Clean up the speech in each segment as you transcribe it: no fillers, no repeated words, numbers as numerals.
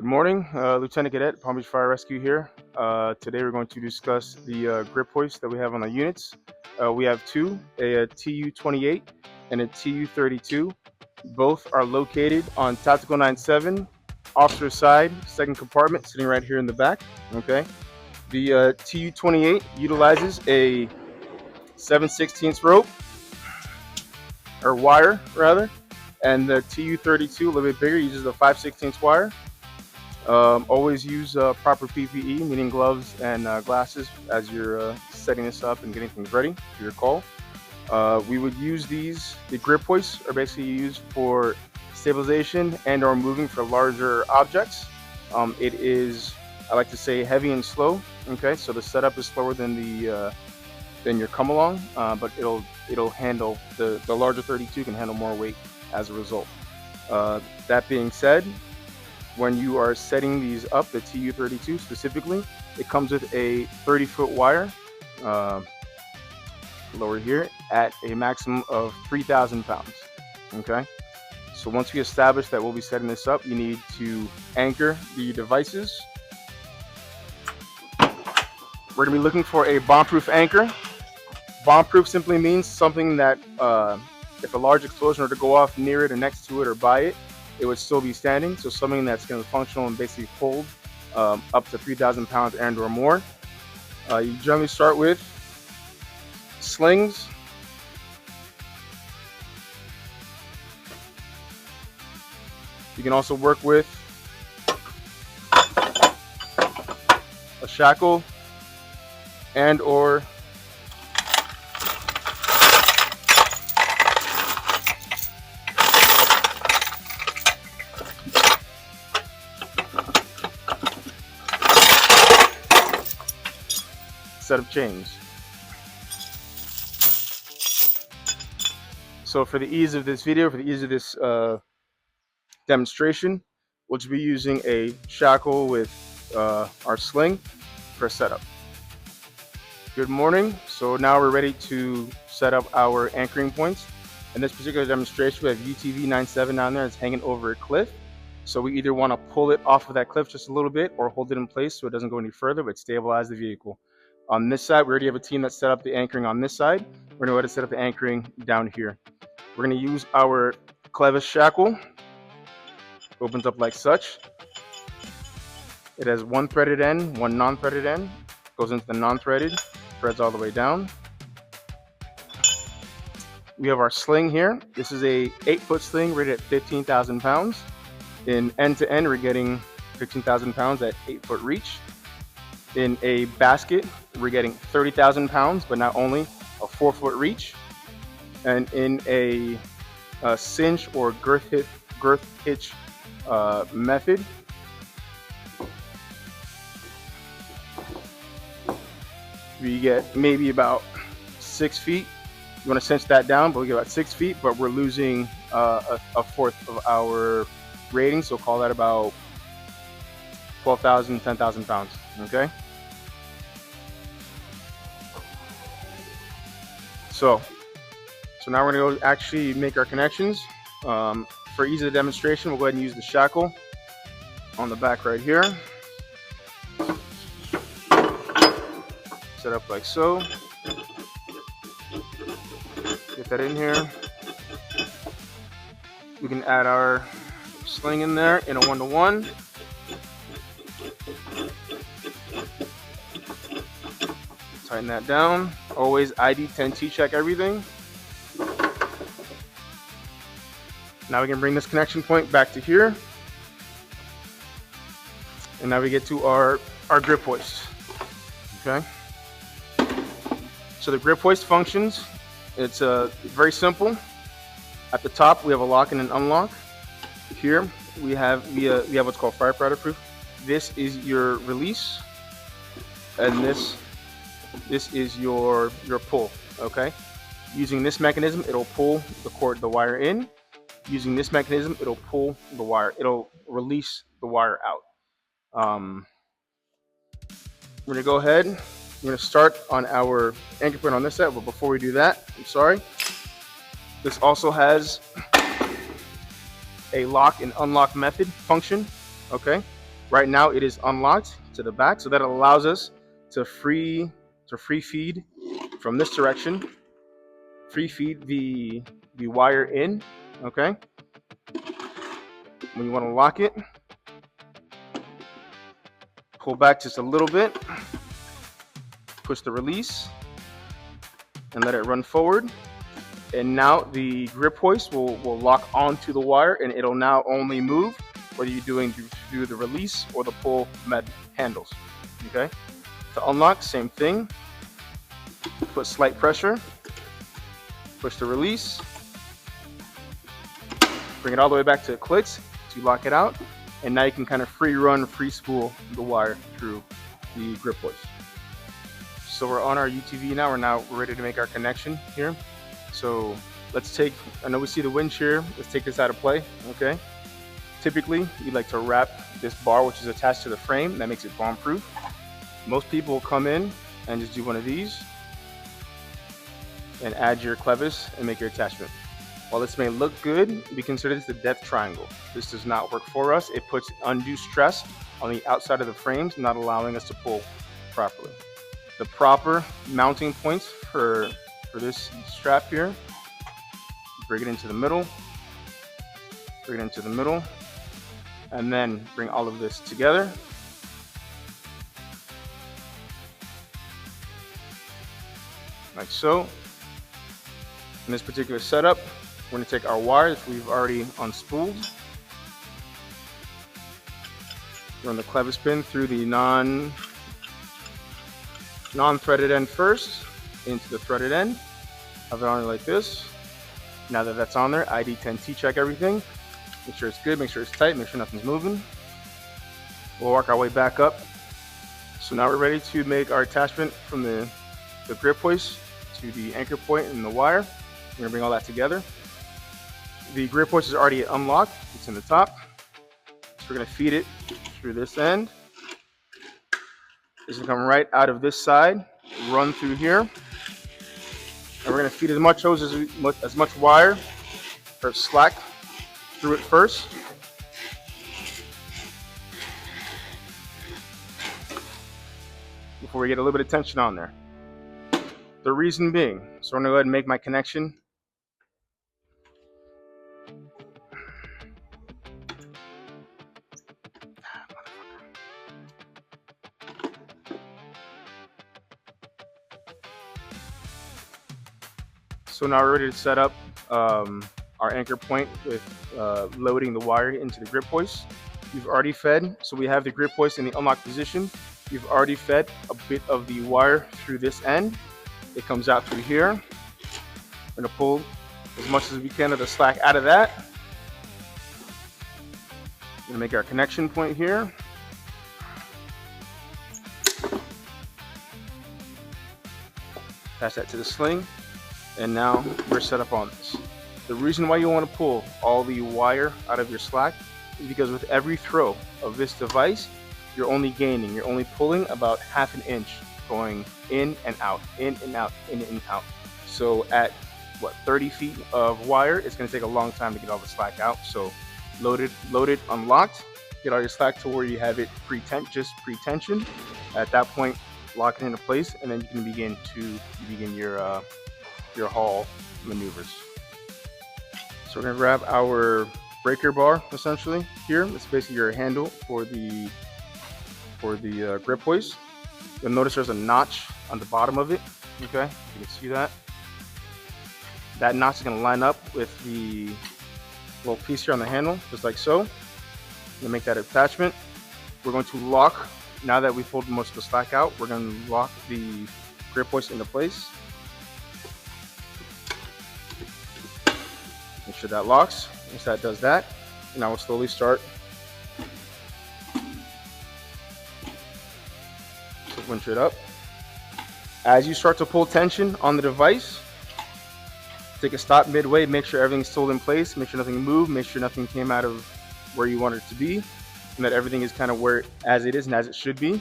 morning, Lieutenant Cadet, Palm Beach Fire Rescue here. Today we're going to discuss the grip hoist that we have on the units. We have two, a TU-28 and a TU-32. Both are located on Tactical 97, officer side, second compartment, sitting right here in the back. Okay. The TU-28 utilizes a 7/16 rope, or wire rather, and the TU-32, a little bit bigger, uses a 5/16 wire. Always use proper PPE, meaning gloves and glasses, as you're setting this up and getting things ready for your call. We would use these. The grip hoists are basically used for stabilization and or moving for larger objects. It is, I like to say, heavy and slow. Okay, so the setup is slower than your come along, but it'll handle the larger 32 can handle more weight as a result. That being said, when you are setting these up, the TU-32 specifically, it comes with a 30-foot wire lower here at a maximum of 3,000 pounds. Okay, so once we establish that we'll be setting this up, you need to anchor the devices. We're going to be looking for a bomb-proof anchor. Bomb-proof simply means something that if a large explosion were to go off near it or next to it or by it, it would still be standing. So something that's going to functional and basically hold up to 3,000 pounds and or more. You generally start with slings. You can also work with a shackle and or set of chains. So for the ease of this video, for the ease of this demonstration, we'll just be using a shackle with our sling for setup. Good morning. So now we're ready to set up our anchoring points. In this particular demonstration, we have UTV 97 down there that's hanging over a cliff. So we either want to pull it off of that cliff just a little bit or hold it in place so it doesn't go any further, but stabilize the vehicle. On this side, we already have a team that set up the anchoring on this side. We're going to go ahead and set up the anchoring down here. We're going to use our clevis shackle. Opens up like such. It has one threaded end, one non-threaded end. Goes into the non-threaded, threads all the way down. We have our sling here. This is a 8-foot sling rated at 15,000 pounds. In end to end, we're getting 15,000 pounds at 8-foot reach. In a basket, we're getting 30,000 pounds, but not only a 4-foot reach. And in a cinch or girth hitch method, we get maybe about 6 feet. You want to cinch that down, but we get about 6 feet, but we're losing a fourth of our rating, so call that about 12,000, 10,000 pounds. Okay. So now we're going to go actually make our connections. For ease of the demonstration, we'll go ahead and use the shackle on the back right here. Set up like so. Get that in here. We can add our sling in there in a 1-to-1. Tighten that down. Always ID 10T check everything. Now we can bring this connection point back to here. And now we get to our grip hoist. Okay. So the grip hoist functions. It's very simple. At the top, we have a lock and an unlock. Here we have what's called firefighter proof. This is your release, and this is your pull. Okay. Using this mechanism, it'll pull the wire in. Using this mechanism, it'll pull the wire. It'll release the wire out. We're gonna go ahead. We're gonna start on our anchor point on this side, but before we do that, I'm sorry. This also has a lock and unlock method function. Okay. Right now it is unlocked to the back, so that allows us to free feed from this direction, free feed the wire in. Okay, when you want to lock it, pull back just a little bit, push the release, and let it run forward. And now the grip hoist will lock onto the wire, and it'll now only move whether you're doing do the release or the pull handles. Okay, to unlock, same thing. Put slight pressure, push the release, bring it all the way back to it clicks to lock it out, and now you can kind of free run, free spool the wire through the grip hoist. So we're on our UTV now. We're ready to make our connection here. So let's take, I know we see the winch here. Let's take this out of play. Okay. Typically, you like to wrap this bar, which is attached to the frame. That makes it bomb proof. Most people will come in and just do one of these and add your clevis and make your attachment. While this may look good, we consider this the death triangle. This does not work for us. It puts undue stress on the outside of the frames, not allowing us to pull properly. The proper mounting points for this strap here, bring it into the middle, and then bring all of this together. Like so. In this particular setup, we're going to take our wire that we've already unspooled, run the clevis pin through the non-threaded end first into the threaded end, have it on like this. Now that that's on there, ID 10T check everything, make sure it's good, make sure it's tight, make sure nothing's moving. We'll work our way back up. So now we're ready to make our attachment from the grip hoist to the anchor point and the wire. We're gonna bring all that together. The grip hoist is already unlocked, it's in the top. So we're gonna feed it through this end. This is gonna come right out of this side, run through here. And we're gonna feed as much hose as much wire or slack through it first. Before we get a little bit of tension on there. The reason being, so I'm gonna go ahead and make my connection. So now we're ready to set up our anchor point with loading the wire into the grip hoist. You've already fed, so we have the grip hoist in the unlocked position. You've already fed a bit of the wire through this end. It comes out through here. We're gonna pull as much as we can of the slack out of that. We're gonna make our connection point here. Attach that to the sling. And now we're set up on this. The reason why you want to pull all the wire out of your slack is because with every throw of this device, you're only gaining, you're only pulling about half an inch going in and out, in and out, in and out. So at what, 30 feet of wire, it's going to take a long time to get all the slack out. So loaded, unlocked, get all your slack to where you have it pre-tensioned. At that point, lock it into place, and then you can begin your haul maneuvers. So we're gonna grab our breaker bar essentially here. It's basically your handle for the grip hoist. You'll notice there's a notch on the bottom of it. Okay, you can see that. That notch is gonna line up with the little piece here on the handle, just like so. You make that attachment. We're going to lock. Now that we've pulled most of the slack out, we're going to lock the grip hoist into place. Make sure that locks. Once that does that, and I will slowly start to winch it up. As you start to pull tension on the device, take a stop midway, make sure everything's still in place, make sure nothing moved, make sure nothing came out of where you want it to be, and that everything is kind of where as it is and as it should be.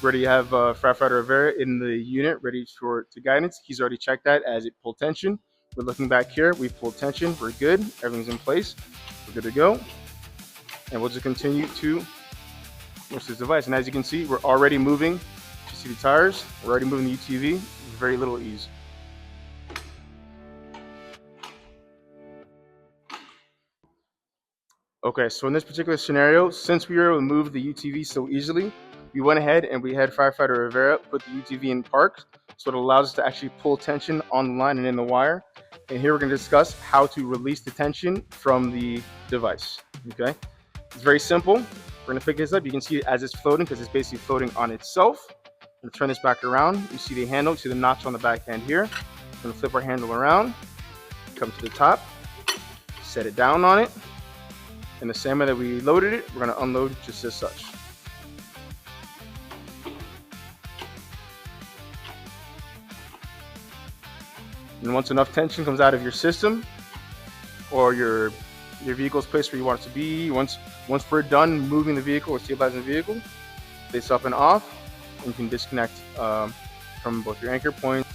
Ready to have Firefighter Rivera in the unit, ready to guidance. He's already checked that as it pulled tension. We're looking back here, we've pulled tension, we're good, everything's in place, we're good to go. And we'll just continue to which is the device. And as you can see, we're already moving. You see the tires? We're already moving the UTV with very little ease. Okay, so in this particular scenario, since we were able to move the UTV so easily, we went ahead and we had Firefighter Rivera put the UTV in park, so it allows us to actually pull tension on the line and in the wire. And here we're going to discuss how to release the tension from the device. Okay, it's very simple. We're going to pick this up. You can see it as it's floating because it's basically floating on itself. I'm going to turn this back around. You see the handle, you see the notch on the back end here. We're going to flip our handle around, come to the top, set it down on it. In the same way that we loaded it, we're going to unload just as such. And once enough tension comes out of your system or your vehicle's placed where you want it to be, once we're done moving the vehicle or stabilizing the vehicle, face up and off, and you can disconnect from both your anchor points.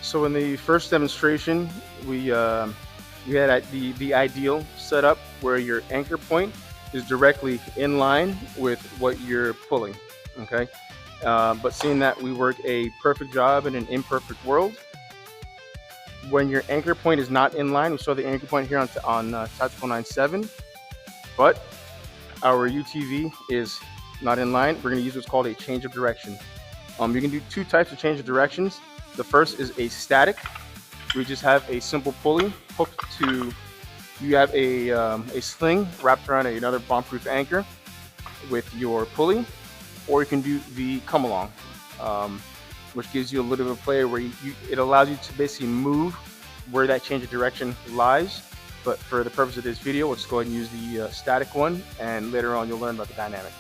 So in the first demonstration, we had the ideal setup where your anchor point is directly in line with what you're pulling. Okay, but seeing that we work a perfect job in an imperfect world, when your anchor point is not in line, we saw the anchor point here on Tactical 9.7, but our UTV is not in line. We're going to use what's called a change of direction. You can do two types of change of directions. The first is a static. We just have a simple pulley hooked to, you have a sling wrapped around another bomb-proof anchor with your pulley, or you can do the come along, which gives you a little bit of play where it allows you to basically move where that change of direction lies. But for the purpose of this video, we'll just go ahead and use the static one, and later on you'll learn about the dynamic.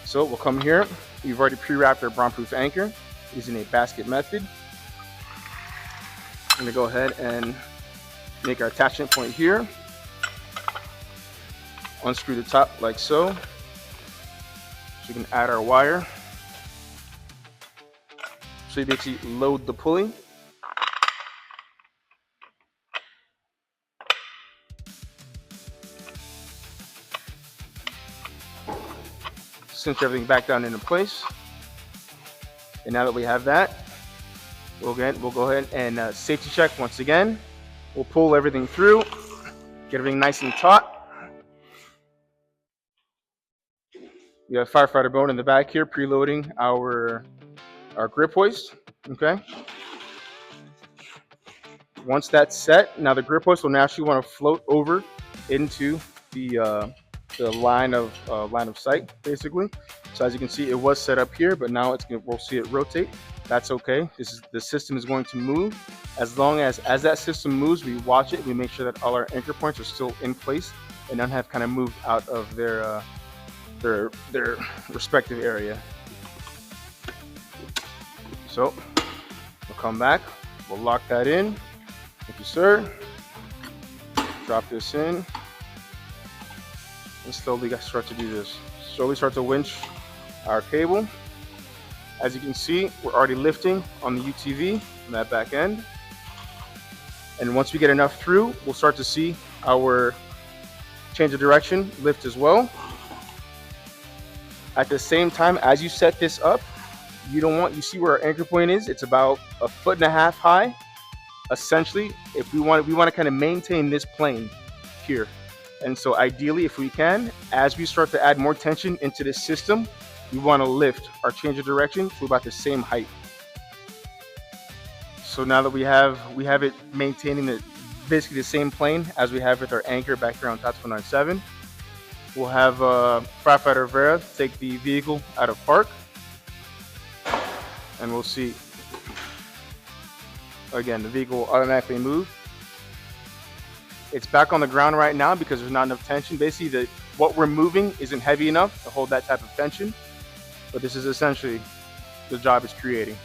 So we'll come here. We've already pre-wrapped our bomb-proof anchor using a basket method. I'm gonna go ahead and make our attachment point here. Unscrew the top like so. So we can add our wire. So you basically load the pulley. Cinch everything back down into place. And now that we have that, we'll go ahead and safety check once again. We'll pull everything through, get everything nice and taut. We have firefighter bone in the back here, preloading our grip hoist. Okay. Once that's set, now the grip hoist will naturally want to float over into the line of sight, basically. So as you can see, it was set up here, but now we'll see it rotate. That's okay. The system is going to move. As long as that system moves, we watch it. We make sure that all our anchor points are still in place and none have kind of moved out of their respective area. So we'll come back. We'll lock that in. Thank you, sir. Drop this in. And slowly start to do this. Slowly start to winch our cable. As you can see, we're already lifting on the UTV from that back end. And once we get enough through, we'll start to see our change of direction lift as well. At the same time, as you set this up, you see where our anchor point is? It's about 1.5 feet high. Essentially, if we want to kind of maintain this plane here. And so ideally, if we can, as we start to add more tension into this system, we want to lift our change of direction to about the same height. So now that we have it maintaining basically the same plane as we have with our anchor back here on Tactical 9.7, we'll have Firefighter Rivera take the vehicle out of park, and we'll see. Again, the vehicle will automatically move. It's back on the ground right now because there's not enough tension. Basically, what we're moving isn't heavy enough to hold that type of tension, but this is essentially the job it's creating.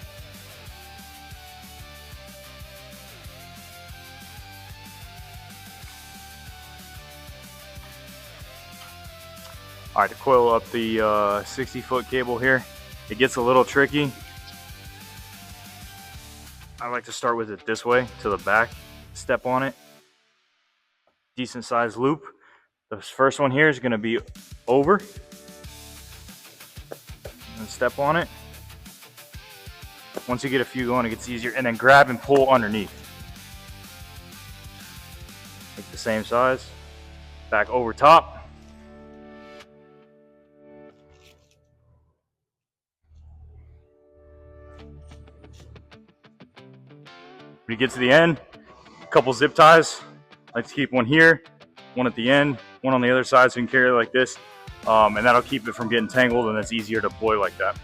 All right, to coil up the 60-foot cable here, it gets a little tricky. I like to start with it this way, to the back, step on it. Decent sized loop. The first one here is going to be over. and step on it. Once you get a few going, it gets easier. And then grab and pull underneath. Make the same size. Back over top. When you get to the end, a couple zip ties. I like to keep one here, one at the end, one on the other side so you can carry it like this. And that'll keep it from getting tangled, and it's easier to deploy like that.